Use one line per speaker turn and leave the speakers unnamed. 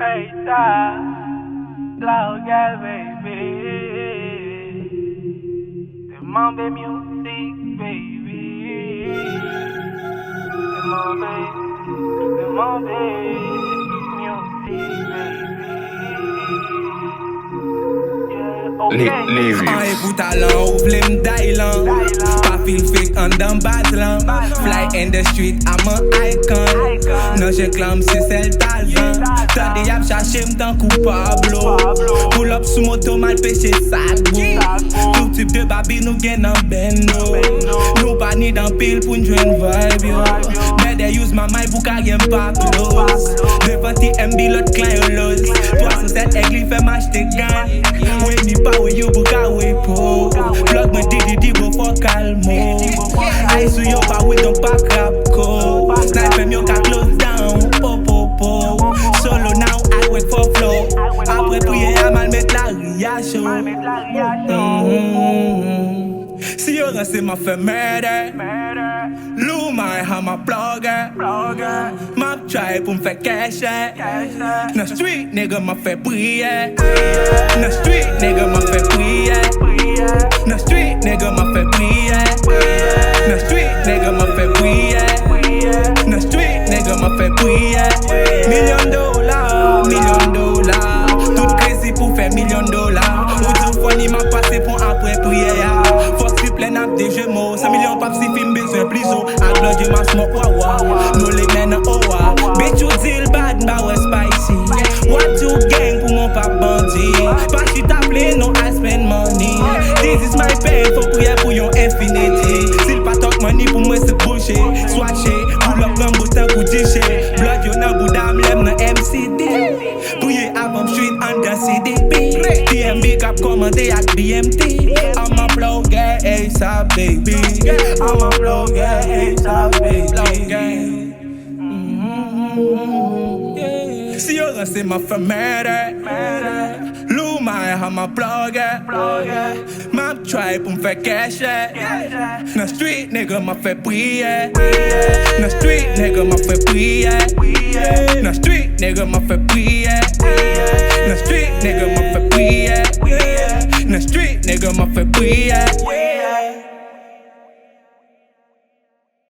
Hey, stop. Loud guy, baby. Demande music, baby. Demande music, baby.
Leave you.
An pou talent, ou vle m'dailan. Pa feel fake an dan badlan. Fly in the street, I'm an icon. Nan j'éclame si c'est Tarzan. Tande yap chache m'tan kou Pablo. Pull up sou moto mal peche sakbo. Tout type de babi nou gen nan bendo. Nou pa ni dan pil pou n'jwen vibe yo. Mais they use my mind pou ka gen pa close. 240 MB lot clan yo los. 307 egli fè m'achete gan. We mi pa we yo pou ka we po. Plug me di bo for calmo. I sou yo pa we don pa crap ko. Snipe yo ka close down. Po. Solo now I wait for flow. Apre priye a mal met la ria show. Si yo ran se ma fe murder. Lou my ha ma plugger. Map try pou m'fe cash. Na street nigga ma fe priye. Na street nigga ma fe priye. Na street nigga ma fe priye. Na street nigga ma fe priye. Na street nigga ma fe priye. $1,000,000, $1,000,000. Tout crazy pou fe $1,000,000. Ou tou funny ma pase pou apre priye ya. Force fi plen ap de jemo. 100 million pap si film bezwen pliso. Ak blood je ma smoke wawa. No le men owa. Bitch you deal bad mba we spicy. What you gang pou mon pap bandi. Pas si ta play no I spend money. This is my pain for priye pou yon infinity. Sil pa talk money pou mwen se boucher. Swatché, pull up nan boutan pou dishe. Blood yo nan boudam lem nan MCD. Priye avam street under CDP. TMB kap komande ak BMT. I'm a blogger ASAP baby. I'm a blogger ASAP baby. Si yo ran se ma fe murder. Lou my ha ma plugger. Map try pou m'fe cash. Na street nigga ma fe priye. Na street nigga ma fe priye. Na street nigga ma fe priye. Na street nigga ma fe priye. Na street nigga ma fe priye.